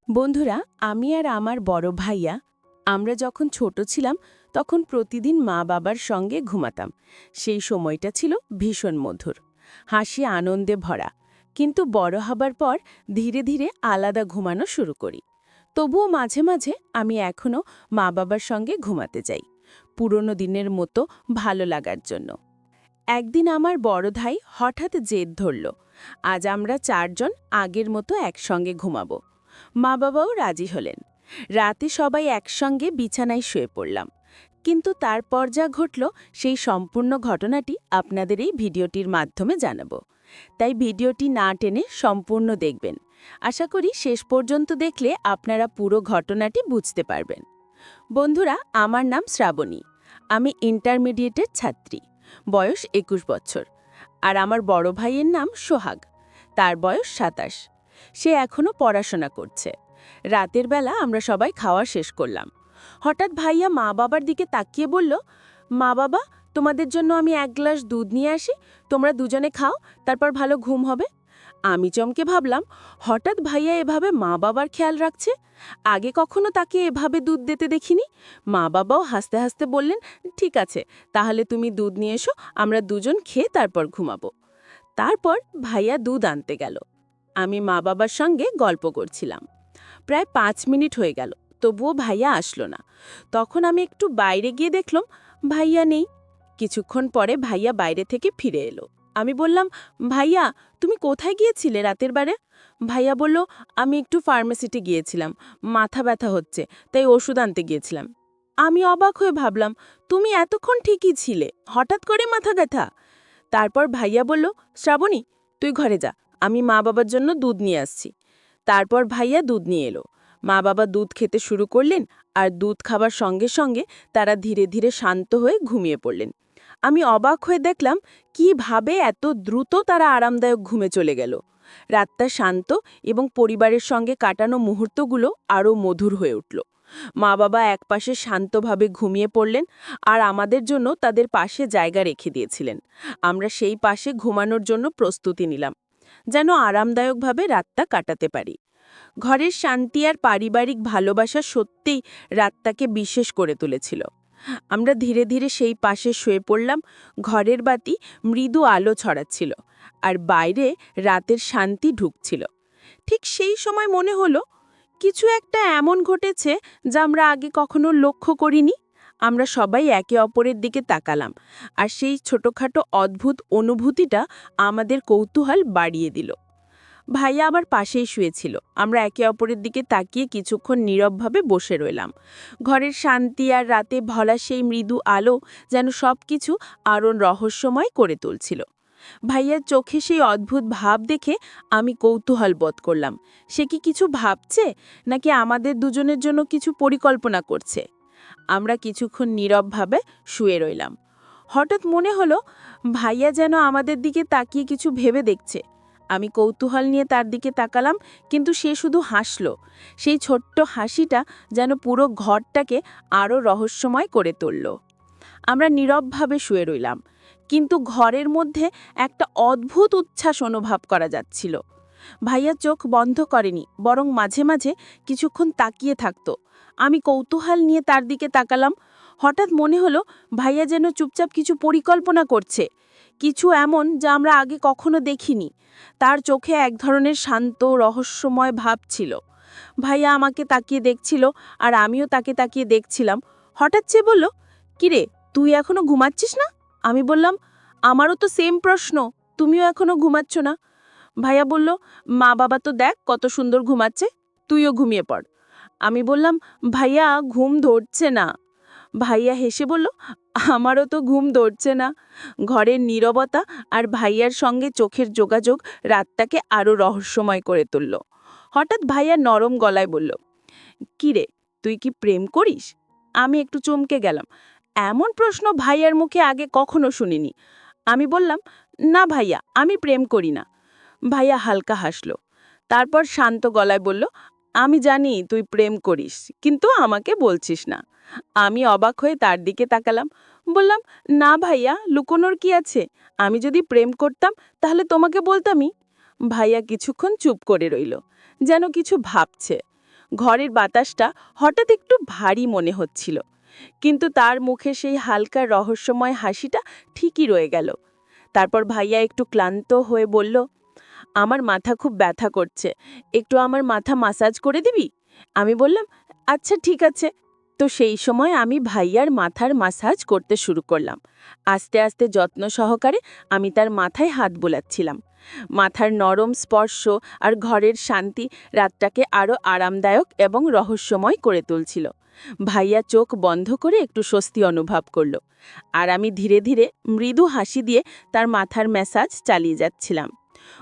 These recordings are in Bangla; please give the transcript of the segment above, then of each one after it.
বন্ধুরা, আমি আর আমার বড় ভাইয়া আমরা যখন ছোট ছিলাম তখন প্রতিদিন মা বাবার সঙ্গে ঘুমাতাম। সেই সময়টা ছিল ভীষণ মধুর, হাসি আনন্দে ভরা। কিন্তু বড় হবার পর ধীরে ধীরে আলাদা ঘুমানো শুরু করি। তবুও মাঝে মাঝে আমি এখনও মা বাবার সঙ্গে ঘুমাতে যাই, পুরনো দিনের মতো ভালো লাগার জন্য। একদিন আমার বড় ভাই হঠাৎ জেদ ধরল, আজ আমরা চারজন আগের মতো একসঙ্গে ঘুমাবো। মা বাবাও রাজি হলেন। রাতে সবাই একসঙ্গে বিছানায় শুয়ে পড়লাম। কিন্তু তারপর যা ঘটল সেই সম্পূর্ণ ঘটনাটি আপনাদের এই ভিডিওটির মাধ্যমে জানাবো। তাই ভিডিওটি না টেনে সম্পূর্ণ দেখবেন। আশা করি শেষ পর্যন্ত দেখলে আপনারা পুরো ঘটনাটি বুঝতে পারবেন। বন্ধুরা, আমার নাম শ্রাবণী। আমি ইন্টারমিডিয়েটের ছাত্রী, বয়স ২১ বছর। আর আমার বড় ভাইয়ের নাম সোহাগ, তার বয়স ২৭। সে এখনও পড়াশোনা করছে। রাতের বেলা আমরা সবাই খাওয়া শেষ করলাম। হঠাৎ ভাইয়া মা বাবার দিকে তাকিয়ে বলল, মা বাবা, তোমাদের জন্য আমি ১ গ্লাস দুধ নিয়ে আসি, তোমরা দুজনে খাও, তারপর ভালো ঘুম হবে। আমি চমকে ভাবলাম, হঠাৎ ভাইয়া এভাবে মা বাবার খেয়াল রাখছে। আগে কখনো তাকে এভাবে দুধ দিতে দেখিনি। মা বাবাও হাসতে হাসতে বললেন, ঠিক আছে, তাহলে তুমি দুধ নিয়ে এসো, আমরা দুজন খেয়ে তারপর ঘুমাবো। তারপর ভাইয়া দুধ আনতে গেল। আমি মা বাবার সঙ্গে গল্প করছিলাম। প্রায় ৫ মিনিট হয়ে গেল, তবুও ভাইয়া আসলো না। তখন আমি একটু বাইরে গিয়ে দেখলাম ভাইয়া নেই। কিছুক্ষণ পরে ভাইয়া বাইরে থেকে ফিরে এলো। আমি বললাম, ভাইয়া, তুমি কোথায় গিয়েছিলে রাতের বেলা? ভাইয়া বলল, আমি একটু ফার্মেসিতে গিয়েছিলাম, মাথা ব্যথা হচ্ছে, তাই ওষুধ আনতে গিয়েছিলাম। আমি অবাক হয়ে ভাবলাম, তুমি এতক্ষণ ঠিকই ছিলে, হঠাৎ করে মাথা ব্যথা? তারপর ভাইয়া বলল, শ্রাবণী, তুই ঘরে যা, আমি মা বাবার জন্য দুধ নিয়ে আসছি। তারপর ভাইয়া দুধ নিয়ে এলো। মা বাবা দুধ খেতে শুরু করলেন, আর দুধ খাবার সঙ্গে সঙ্গে তারা ধীরে ধীরে শান্ত হয়ে ঘুমিয়ে পড়লেন। আমি অবাক হয়ে দেখলাম কিভাবে এত দ্রুত তারা আরামদায়ক ঘুমে চলে গেল। রাতটা শান্ত এবং পরিবারের সঙ্গে কাটানো মুহূর্তগুলো আরও মধুর হয়ে উঠল। মা বাবা একপাশে শান্তভাবে ঘুমিয়ে পড়লেন, আর আমাদের জন্য তাদের পাশে জায়গা রেখে দিয়েছিলেন। আমরা সেই পাশে ঘুমানোর জন্য প্রস্তুতি নিলাম, যেন আরামদায়কভাবে রাতটা কাটাতে পারি। ঘরের শান্তি আর পারিবারিক ভালোবাসা সত্যিই রাতটাকে বিশেষ করে তুলেছিল। আমরা ধীরে ধীরে সেই পাশে শুয়ে পড়লাম। ঘরের বাতি মৃদু আলো ছড়াচ্ছিল, আর বাইরে রাতের শান্তি ঢুকছিল। ঠিক সেই সময় মনে হলো কিছু একটা এমন ঘটেছে যা আমরা আগে কখনো লক্ষ্য করিনি। আমরা সবাই একে অপরের দিকে তাকালাম, আর সেই ছোটখাটো অদ্ভুত অনুভূতিটা আমাদের কৌতূহল বাড়িয়ে দিল। ভাইয়া আমার পাশেই শুয়েছিল। আমরা একে অপরের দিকে তাকিয়ে কিছুক্ষণ নীরবভাবে বসে রইলাম। ঘরের শান্তি আর রাতে ভরা সেই মৃদু আলো যেন সবকিছু আরও রহস্যময় করে তুলছিল। ভাইয়ার চোখে সেই অদ্ভুত ভাব দেখে আমি কৌতূহল বোধ করলাম। সে কি কিছু ভাবছে, নাকি আমাদের দুজনের জন্য কিছু পরিকল্পনা করছে? আমরা কিছুক্ষণ নীরবভাবে শুয়ে রইলাম। হঠাৎ মনে হলো ভাইয়া যেন আমাদের দিকে তাকিয়ে কিছু ভেবে দেখছে। আমি কৌতূহল নিয়ে তার দিকে তাকালাম, কিন্তু সে শুধু হাসল। সেই ছোট্ট হাসিটা যেন পুরো ঘরটাকে আরও রহস্যময় করে তুলল। আমরা নীরবভাবে শুয়ে রইলাম, কিন্তু ঘরের মধ্যে একটা অদ্ভুত উচ্ছ্বাস অনুভব করা যাচ্ছিল। ভাইয়া চোখ বন্ধ করেনি, বরং মাঝে মাঝে কিছুক্ষণ তাকিয়ে থাকত। আমি কৌতূহল নিয়ে তার দিকে তাকালাম। হঠাৎ মনে হলো ভাইয়া যেন চুপচাপ কিছু পরিকল্পনা করছে, কিছু এমন যা আমরা আগে কখনো দেখিনি। তার চোখে এক ধরনের শান্ত রহস্যময় ভাব ছিল। ভাইয়া আমাকে তাকিয়ে দেখছিল, আর আমিও তাকে তাকিয়ে দেখছিলাম। হঠাৎ সে বলল, কিরে, তুই এখনো ঘুমাচ্ছিস না? আমি বললাম, আমারও তো সেম প্রশ্ন, তুমিও এখনো ঘুমাচ্ছ না? ভাইয়া বলল, মা বাবা তো দেখ কত সুন্দর ঘুমাচ্ছে, তুইও ঘুমিয়ে পড়। আমি বললাম, ভাইয়া, ঘুম ধরছে না। ভাইয়া হেসে বলল, আমারও তো ঘুম ধরছে না। ঘরের নীরবতা আর ভাইয়ার সঙ্গে চোখের যোগাযোগ রাতটাকে আরও রহস্যময় করে তুলল। হঠাৎ ভাইয়া নরম গলায় বলল, কিরে, তুই কি প্রেম করিস? আমি একটু চমকে গেলাম। এমন প্রশ্ন ভাইয়ার মুখে আগে কখনো শুনিনি। আমি বললাম, না ভাইয়া, আমি প্রেম করি না। ভাইয়া হালকা হাসল। তারপর শান্ত গলায় বলল, আমি জানি তুই প্রেম করিস, কিন্তু আমাকে বলছিস না। আমি অবাক হয়ে তার দিকে তাকালাম। বললাম, না ভাইয়া, লুকোনোর কি আছে? আমি যদি প্রেম করতাম তাহলে তোমাকে বলতামই। ভাইয়া কিছুক্ষণ চুপ করে রইল, যেন কিছু ভাবছে। ঘরের বাতাসটা হঠাৎ একটু ভারী মনে হচ্ছিল, কিন্তু তার মুখে সেই হালকা রহস্যময় হাসিটা ঠিকই রয়ে গেল। তারপর ভাইয়া একটু ক্লান্ত হয়ে বলল, আমার মাথা খুব ব্যথা করছে, একটু আমার মাথা মাসাজ করে দিবি? আমি বললাম, আচ্ছা ঠিক আছে। তো সেই সময় আমি ভাইয়ার মাথার মাসাজ করতে শুরু করলাম। আস্তে আস্তে যত্ন সহকারে আমি তার মাথায় হাত বোলাচ্ছিলাম। মাথার নরম স্পর্শ আর ঘরের শান্তি রাতটাকে আরও আরামদায়ক এবং রহস্যময় করে তুলছিল। ভাইয়া চোখ বন্ধ করে একটু স্বস্তি অনুভব করল, আর আমি ধীরে ধীরে মৃদু হাসি দিয়ে তার মাথার ম্যাসাজ চালিয়ে যাচ্ছিলাম।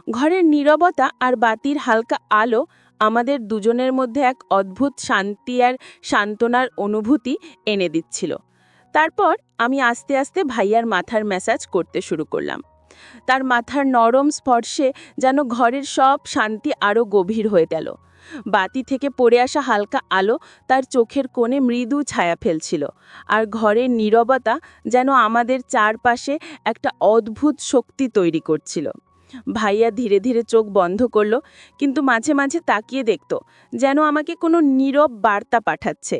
ঘরের নীরবতা আর বাতির হালকা আলো আমাদের দুজনের মধ্যে এক অদ্ভুত শান্তি আর সান্ত্বনার অনুভূতি এনে দিচ্ছিল। তারপর আমি আস্তে আস্তে ভাইয়ার মাথার ম্যাসাজ করতে শুরু করলাম। তার মাথার নরম স্পর্শে যেন ঘরের সব শান্তি আরও গভীর হয়ে গেল। বাতি থেকে পড়ে আসা হালকা আলো তার চোখের কোণে মৃদু ছায়া ফেলছিল, আর ঘরের নীরবতা যেন আমাদের চারপাশে একটা অদ্ভুত শক্তি তৈরি করছিল। ভাইয়া ধীরে ধীরে চোখ বন্ধ করল, কিন্তু মাঝে মাঝে তাকিয়ে দেখত, যেন আমাকে কোনো নীরব বার্তা পাঠাচ্ছে।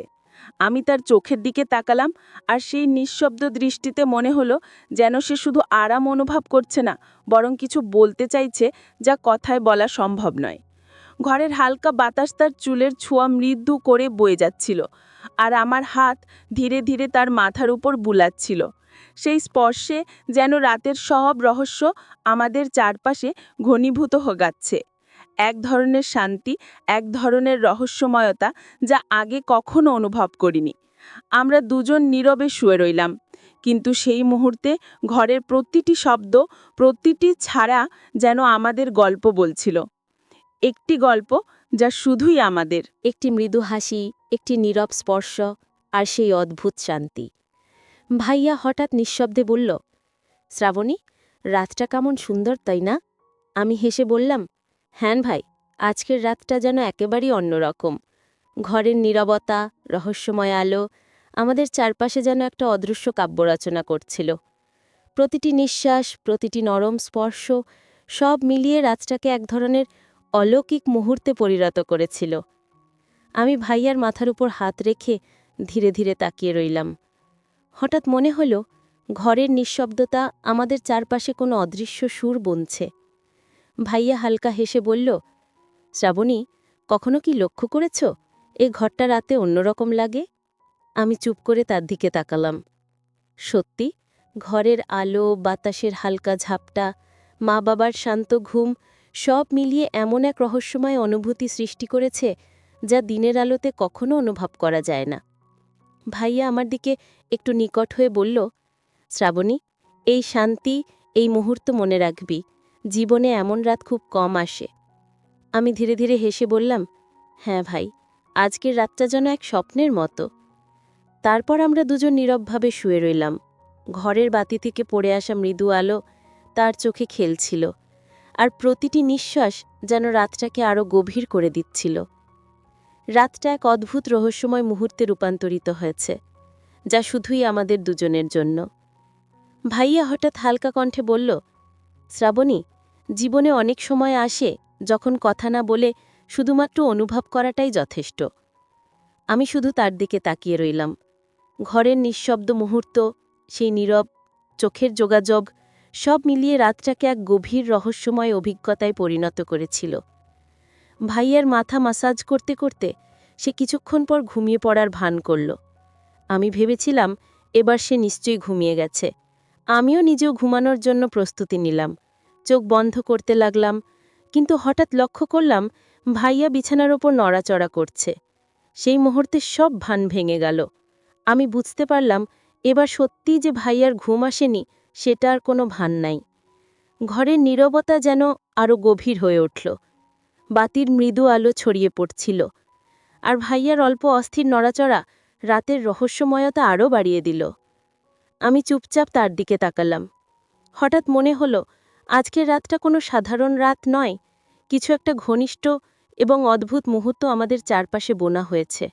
আমি তার চোখের দিকে তাকালাম, আর সেই নিঃশব্দ দৃষ্টিতে মনে হলো যেন সে শুধু আরাম অনুভব করছে না, বরং কিছু বলতে চাইছে যা কথায় বলা সম্ভব নয়। ঘরের হালকা বাতাস তার চুলের ছোঁয়া মৃদু করে বয়ে যাচ্ছিল, আর আমার হাত ধীরে ধীরে তার মাথার উপর বুলাচ্ছিল। সেই স্পর্শে যেন রাতের সব রহস্য আমাদের চারপাশে ঘনীভূত হয়ে যাচ্ছে। এক ধরনের শান্তি, এক ধরনের রহস্যময়তা যা আগে কখনো অনুভব করিনি। আমরা দুজন নীরবে শুয়ে রইলাম, কিন্তু সেই মুহূর্তে ঘরের প্রতিটি শব্দ, প্রতিটি ছাড়া যেন আমাদের গল্প বলছিল। একটি গল্প যা শুধুই আমাদের। একটি মৃদু হাসি, একটি নীরব স্পর্শ, আর সেই অদ্ভুত শান্তি। ভাইয়া হঠাৎ নিঃশব্দে বলল, শ্রাবণী, রাতটা কেমন সুন্দর, তাই না? আমি হেসে বললাম, হ্যাঁ ভাই, আজকের রাতটা যেন একেবারেই অন্যরকম। ঘরের নীরবতা, রহস্যময় আলো আমাদের চারপাশে যেন একটা অদৃশ্য কাব্য রচনা করছিল। প্রতিটি নিঃশ্বাস, প্রতিটি নরম স্পর্শ সব মিলিয়ে রাতটাকে এক ধরনের অলৌকিক মুহূর্তে পরিণত করেছিল। আমি ভাইয়ার মাথার উপর হাত রেখে ধীরে ধীরে তাকিয়ে রইলাম। হঠাৎ মনে হল ঘরের নিঃশব্দতা আমাদের চারপাশে কোনো অদৃশ্য সুর বুনছে। ভাইয়া হালকা হেসে বলল, শ্রাবণী, কখনো কি লক্ষ্য করেছ এ ঘরটা রাতে অন্যরকম লাগে? আমি চুপ করে তার দিকে তাকালাম। সত্যি, ঘরের আলো, বাতাসের হালকা ঝাপটা, মা বাবার শান্ত ঘুম সব মিলিয়ে এমন এক রহস্যময় অনুভূতি সৃষ্টি করেছে যা দিনের আলোতে কখনো অনুভব করা যায় না। ভাইয়া আমার দিকে একটু নিকট হয়ে বলল, শ্রাবণী, এই শান্তি, এই মুহূর্ত মনে রাখবি। জীবনে এমন রাত খুব কম আসে। আমি ধীরে ধীরে হেসে বললাম, হ্যাঁ ভাই, আজকের রাতটা যেন এক স্বপ্নের মতো। তারপর আমরা দুজন নীরবভাবে শুয়ে রইলাম। ঘরের বাতি থেকে পড়ে আসা মৃদু আলো তার চোখে খেলছিল, আর প্রতিটি নিঃশ্বাস যেন রাতটাকে আরও গভীর করে দিচ্ছিল। রাতটা এক অদ্ভুত রহস্যময় মুহূর্তে রূপান্তরিত হয়েছে, যা শুধুই আমাদের দুজনের জন্য। ভাইয়া হঠাৎ হালকা কণ্ঠে বলল, শ্রাবণী, জীবনে অনেক সময় আসে যখন কথা না বলে শুধুমাত্র অনুভব করাটাই যথেষ্ট। আমি শুধু তার দিকে তাকিয়ে রইলাম। ঘরের নিঃশব্দ মুহূর্ত, সেই নীরব চোখের যোগাযোগ সব মিলিয়ে রাতটাকে এক গভীর রহস্যময় অভিজ্ঞতায় পরিণত করেছিল। ভাইয়ের মাথা মাসাজ করতে করতে সে কিছুক্ষণ পর ঘুমিয়ে পড়ার ভান করল। আমি ভেবেছিলাম এবার সে নিশ্চয়ই ঘুমিয়ে গেছে। আমিও নিজেও ঘুমানোর জন্য প্রস্তুতি নিলাম, চোখ বন্ধ করতে লাগলাম, কিন্তু হঠাৎ লক্ষ্য করলাম ভাইয়া বিছানার ওপর নড়াচড়া করছে। সেই মুহূর্তে সব ভান ভেঙে গেল। আমি বুঝতে পারলাম এবার সত্যিই যে ভাইয়ার ঘুম আসেনি সেটা আর কোনো ভান নাই। ঘরের নীরবতা যেন আরও গভীর হয়ে উঠল। বাতির মৃদু আলো ছড়িয়ে পড়ছিল, আর ভাইয়ার অল্প অস্থির নড়াচড়া রাতের রহস্যময়তা আরও বাড়িয়ে দিল। আমি চুপচাপ তার দিকে তাকালাম। হঠাৎ মনে হলো আজকের রাতটা কোনো সাধারণ রাত নয়, কিছু একটা ঘনিষ্ঠ এবং অদ্ভুত মুহূর্ত আমাদের চারপাশে বোনা হয়েছে।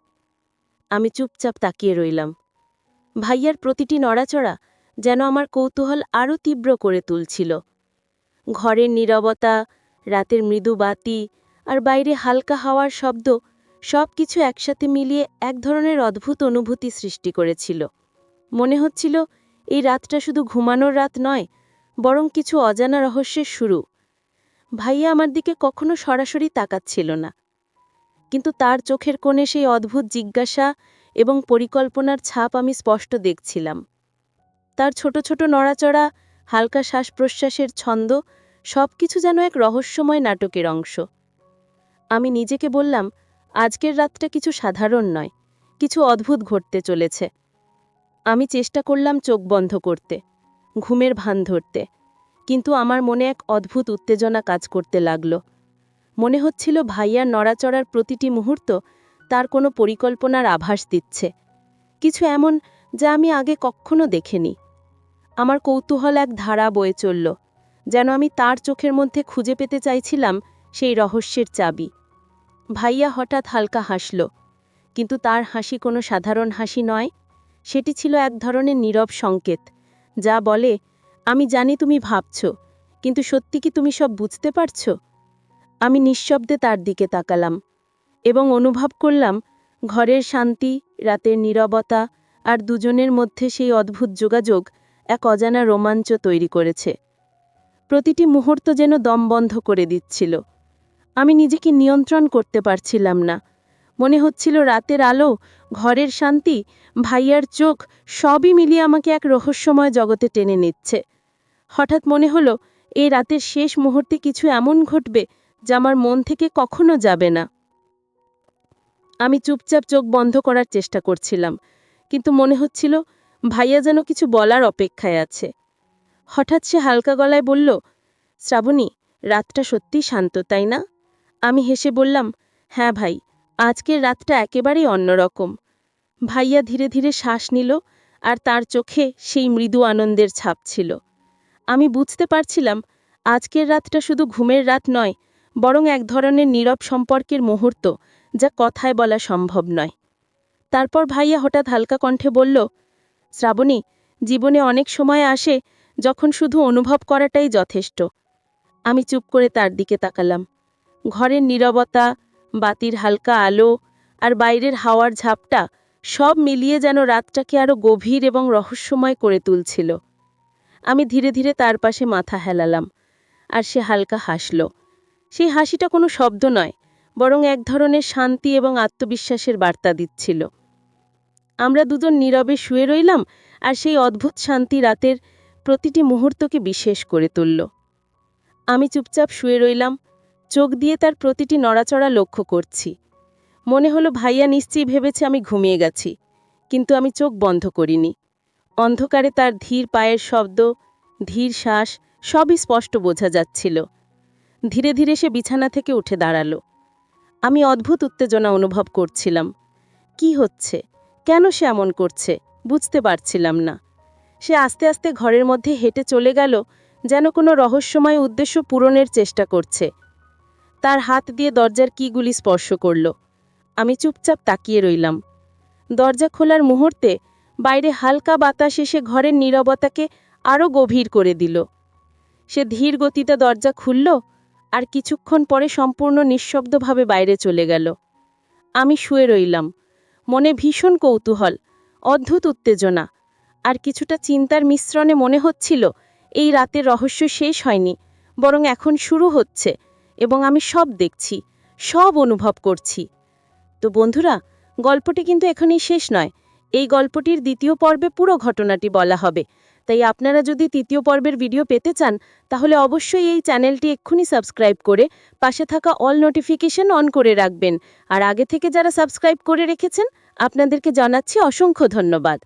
আমি চুপচাপ তাকিয়ে রইলাম। ভাইয়ার প্রতিটি নড়াচড়া যেন আমার কৌতূহল আরও তীব্র করে তুলছিল। ঘরের নীরবতা, রাতের মৃদু বাতি আর বাইরে হালকা হাওয়ার শব্দ সব কিছু একসাথে মিলিয়ে এক ধরনের অদ্ভুত অনুভূতি সৃষ্টি করেছিল। মনে হচ্ছিল এই রাতটা শুধু ঘুমানোর রাত নয়, বরং কিছু অজানা রহস্যের শুরু। ভাইয়া আমার দিকে কখনো সরাসরি তাকাচ্ছিল না, কিন্তু তার চোখের কোণে সেই অদ্ভুত জিজ্ঞাসা এবং পরিকল্পনার ছাপ আমি স্পষ্ট দেখছিলাম। তার ছোট ছোট নড়াচড়া, হালকা শ্বাস-প্রশ্বাসের ছন্দ, সবকিছু যেন এক রহস্যময় নাটকের অংশ। আমি নিজেকে বললাম, আজকের রাতটা কিছু সাধারণ নয়, কিছু অদ্ভুত ঘটতে চলেছে। আমি চেষ্টা করলাম চোখ বন্ধ করতে, ঘুমের ভান ধরতে, কিন্তু আমার মনে এক অদ্ভুত উত্তেজনা কাজ করতে লাগল। মনে হচ্ছিল ভাইয়ার নড়াচড়ার প্রতিটি মুহূর্ত তার কোনো পরিকল্পনার আভাস দিচ্ছে, কিছু এমন যা আমি আগে কখনো দেখিনি। আমার কৌতূহল এক ধারা বয়ে চলল, যেন আমি তার চোখের মধ্যে খুঁজে পেতে চাইছিলাম সেই রহস্যের চাবি। ভাইয়া হঠাৎ হালকা হাসল, কিন্তু তার হাসি কোনো সাধারণ হাসি নয়। সেটি ছিল এক ধরনের নীরব সংকেত, যা বলে, আমি জানি তুমি ভাবছ, কিন্তু সত্যি কি তুমি সব বুঝতে পারছ? আমি নিঃশব্দে তার দিকে তাকালাম এবং অনুভব করলাম ঘরের শান্তি, রাতের নীরবতা আর দুজনের মধ্যে সেই অদ্ভুত যোগাযোগ এক অজানা রোমাঞ্চ তৈরি করেছে। প্রতিটি মুহূর্ত যেন দম বন্ধ করে দিচ্ছিল। আমি নিজেকে নিয়ন্ত্রণ করতে পারছিলাম না। মনে হচ্ছিল রাতের আলো, ঘরের শান্তি, ভাইয়ার চোখ সবই মিলিয়ে আমাকে এক রহস্যময় জগতে টেনে নিচ্ছে। হঠাৎ মনে হলো এই রাতের শেষ মুহূর্তে কিছু এমন ঘটবে যা আমার মন থেকে কখনো যাবে না। আমি চুপচাপ চোখ বন্ধ করার চেষ্টা করছিলাম, কিন্তু মনে হচ্ছিল ভাইয়া যেন কিছু বলার অপেক্ষায় আছে। হঠাৎ সে হালকা গলায় বলল, শ্রাবণী, রাতটা সত্যিই শান্ত, তাই না? আমি হেসে বললাম, হ্যাঁ ভাই, আজকের রাতটা একেবারেই অন্যরকম। ভাইয়া ধীরে ধীরে শ্বাস নিল, আর তার চোখে সেই মৃদু আনন্দের ছাপ ছিল। আমি বুঝতে পারছিলাম আজকের রাতটা শুধু ঘুমের রাত নয়, বরং এক ধরনের নীরব সম্পর্কের মুহূর্ত, যা কথায় বলা সম্ভব নয়। তারপর ভাইয়া হঠাৎ হালকা কণ্ঠে বলল, শ্রাবণী, জীবনে অনেক সময় আসে যখন শুধু অনুভব করাটাই যথেষ্ট। আমি চুপ করে তার দিকে তাকালাম। ঘরের নীরবতা, বাতির হালকা আলো আর বাইরের হাওয়ার ঝাপটা সব মিলিয়ে যেন রাতটাকে আরও গভীর এবং রহস্যময় করে তুলছিল। আমি ধীরে ধীরে তার পাশে মাথা হেলালাম, আর সে হালকা হাসল। সেই হাসিটা কোনো শব্দ নয়, বরং এক ধরনের শান্তি এবং আত্মবিশ্বাসের বার্তা দিচ্ছিল। আমরা দুজন নীরবে শুয়ে রইলাম, আর সেই অদ্ভুত শান্তি রাতের প্রতিটি মুহূর্তকে বিশেষ করে তুলল। আমি চুপচাপ শুয়ে রইলাম, চোখ দিয়ে তার প্রতিটি নড়াচড়া লক্ষ্য করছি। মনে হলো ভাইয়া নিশ্চয়ই ভেবেছে আমি ঘুমিয়ে গেছি, কিন্তু আমি চোখ বন্ধ করিনি। অন্ধকারে তার ধীর পায়ের শব্দ, ধীর শ্বাস সবই স্পষ্ট বোঝা যাচ্ছিল। ধীরে ধীরে সে বিছানা থেকে উঠে দাঁড়ালো। আমি অদ্ভুত উত্তেজনা অনুভব করছিলাম। কি হচ্ছে, কেন সে এমন করছে, বুঝতে পারছিলাম না। সে আস্তে আস্তে ঘরের মধ্যে হেঁটে চলে গেল, যেন কোনো রহস্যময় উদ্দেশ্য পূরণের চেষ্টা করছে। তার হাত দিয়ে দরজার কিগুলি স্পর্শ করল। আমি চুপচাপ তাকিয়ে রইলাম। দরজা খোলার মুহূর্তে বাইরে হালকা বাতাস এসে ঘরের নীরবতাকে আরও গভীর করে দিল। সে ধীর গতিতে দরজা খুলল, আর কিছুক্ষণ পরে সম্পূর্ণ নিঃশব্দভাবে বাইরে চলে গেল। আমি শুয়ে রইলাম, মনে ভীষণ কৌতূহল, অদ্ভুত উত্তেজনা আর কিছুটা চিন্তার মিশ্রণে মনে হচ্ছিল এই রাতের রহস্য শেষ হয়নি, বরং এখন শুরু হচ্ছে, এবং আমি সব দেখছি, সব অনুভব করছি। তো বন্ধুরা, গল্পটি কিন্তু এখনই শেষ নয়। এই গল্পটির দ্বিতীয় পর্বে পুরো ঘটনাটি বলা হবে। তাই আপনারা যদি তৃতীয় পর্বের ভিডিও পেতে চান, তাহলে অবশ্যই এই চ্যানেলটি এক্ষুনি সাবস্ক্রাইব করে পাশে থাকা অল নোটিফিকেশন অন করে রাখবেন। আর আগে থেকে যারা সাবস্ক্রাইব করে রেখেছেন, আপনাদেরকে জানাচ্ছি অসংখ্য ধন্যবাদ।